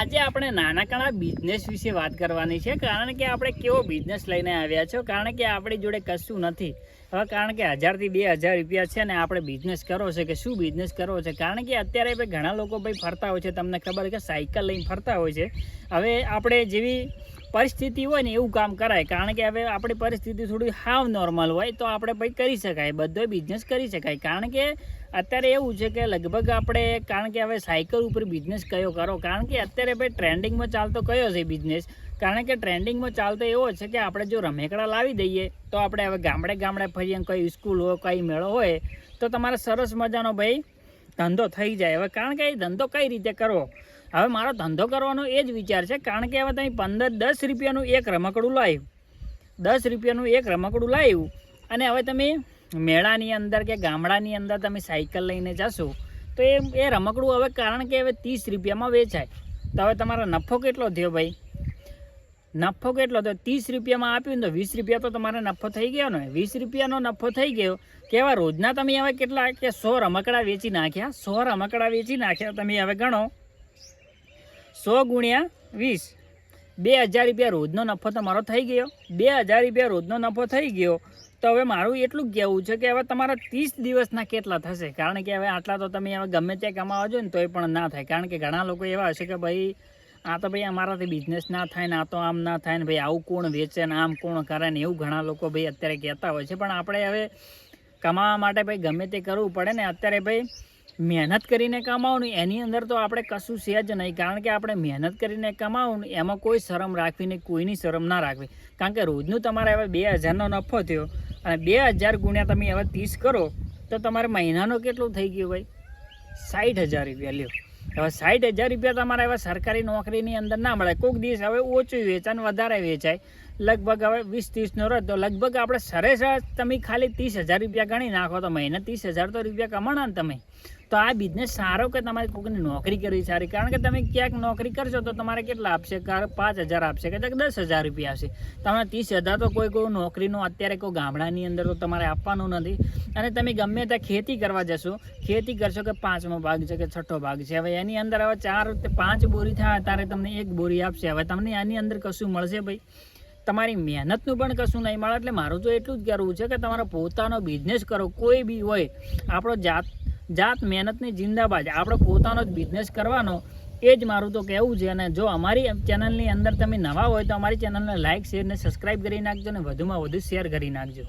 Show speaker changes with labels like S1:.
S1: આજે આપણે નાનકડા બિઝનેસ વિશે વાત કરવાની છે, કારણ કે આપણે કેવો બિઝનેસ લઈને આવ્યા છો. કારણ કે આપણી જોડે કશું નથી હવે, કારણ કે 1000 થી 2000 રૂપિયા છે ને આપણે બિઝનેસ કરવો છે કે શું બિઝનેસ કરવો છે. કારણ કે અત્યારે ભાઈ ઘણા લોકો ભાઈ ફરતા હોય છે, તમને ખબર કે સાયકલ લઈને ફરતા હોય છે. હવે આપણે જેવી પરિસ્થિતિ હોય ને એવું કામ કરાય, કારણ કે હવે આપણી પરિસ્થિતિ થોડી હાવ નોર્મલ હોય તો આપણે ભાઈ કરી શકાય, બધો બિઝનેસ કરી શકાય. કારણ કે અત્યારે એવું છે કે લગભગ આપણે, કારણ કે હવે સાયકલ ઉપર બિઝનેસ કયો કરો, કારણ કે અત્યારે ભાઈ ટ્રેન્ડિંગમાં ચાલતો કયો છે બિઝનેસ. કારણ કે ટ્રેન્ડિંગમાં ચાલતો એવો છે કે આપણે જો રમેકડા લાવી દઈએ તો આપણે હવે ગામડે ગામડે ફરીએ, કોઈ સ્કૂલ હોય, કોઈ મેળો હોય તો તમારે સરસ મજાનો ભાઈ ધંધો થઈ જાય. હવે કારણ કે એ ધંધો કઈ રીતે કરવો, હવે મારો ધંધો કરવાનો એ જ વિચાર છે. કારણ કે હવે તમે 10 રૂપિયાનું એક રમકડું લાવ્યું, 10 રૂપિયાનું એક રમકડું લાવ્યું અને હવે તમે મેળાની અંદર કે ગામડાની અંદર તમે સાયકલ લઈને જશો તો એ રમકડું હવે, કારણ કે હવે 30 રૂપિયામાં વેચાય તો હવે તમારો નફો કેટલો થયો ભાઈ? નફો કેટલો થયો? 30 રૂપિયામાં આપ્યું તો 20 રૂપિયા તો તમારે નફો થઈ ગયો ને. 20 રૂપિયાનો નફો થઈ ગયો કે હવે રોજના તમે હવે કેટલા કે 100 રમકડા વેચી નાખ્યા, 100 રમકડા વેચી નાખ્યા તમે. હવે ગણો 100 ગુણ્યા 20, 2000 રૂપિયા રોજનો નફો તમારો થઈ ગયો. 2000 રૂપિયા રોજનો નફો થઈ ગયો તો હવે મારું એટલું જ કહેવું છે કે હવે તમારા 30 દિવસના કેટલા થશે? કારણ કે હવે આટલા તો તમે હવે ગમે ત્યાં કમાવા જો ને તોય પણ ના થાય. કારણ કે ઘણા લોકો એવા હશે કે ભાઈ આ તો ભાઈ અમારાથી બિઝનેસ ના થાય ને, આ તો આમ ના થાય ને, ભાઈ આવું કોણ વેચે ને આમ કોણ કરે ને, એવું ઘણા લોકો ભાઈ અત્યારે કહેતા હોય છે. પણ આપણે હવે કમાવા માટે ભાઈ ગમે તે કરવું પડે ને. અત્યારે ભાઈ મહેનત કરીને કમાવું ને એની અંદર તો આપણે કશું છે જ નહીં. કારણ કે આપણે મહેનત કરીને કમાવું ને એમાં કોઈ શરમ રાખવી નહીં, કોઈની શરમ ના રાખવી. કારણ કે રોજનું તમારે હવે 2000નો નફો થયો અને 2000 ગુણ્યા તમે હવે 30 કરો તો તમારે મહિનાનો કેટલું થઈ ગયું ભાઈ? 60000 રૂપિયા લ્યો. હવે 60000 રૂપિયા તમારે હવે સરકારી નોકરીની અંદર ના મળે. કોઈક દિવસ હવે ઓછું વેચાય ને વધારે વેચાય, લગભગ હવે 20-30નો રહે તો લગભગ આપણે સરેરાશ તમે ખાલી 30000 રૂપિયા ગણી નાખો તો મહિને 30000 તો રૂપિયા કમાણા ને તમે. તો આ બિઝનેસ સારો કે તમારે કોઈની નોકરી કરવી સારી? કારણ કે તમે ક્યાંક નોકરી કરશો તો તમારે કેટલા આપશે? 5000 આપશે કે 10000 રૂપિયા આપશે. તમને 30000 તો કોઈ નોકરીનો અત્યારે કોઈ ગામડાની અંદર તો તમારે આપવાનું નથી. અને તમે ગમે ત્યાં ખેતી કરવા જશો, ખેતી કરશો કે 5મો ભાગ છે કે 6ઠ્ઠો ભાગ છે, હવે એની અંદર હવે 4-5 બોરી થાય ત્યારે તમને 1 બોરી આપશે. હવે તમને આની અંદર કશું મળશે ભાઈ? તમારી મહેનતનું પણ કશું નહીં મળે. એટલે મારું તો એટલું જ કહેવું છે કે તમારો પોતાનો બિઝનેસ કરો, કોઈ બી હોય. આપણો જાત મહેનતની જિંદાબાદ, આપણે પોતાનો જ બિઝનેસ કરવાનો, એ જ મારું તો કહેવું છે. અને જો અમારી ચેનલની અંદર તમે નવા હોય તો અમારી ચેનલને લાઇક, શેર ને સબસ્ક્રાઈબ કરી નાખજો અને વધુમાં વધુ શેર કરી નાખજો.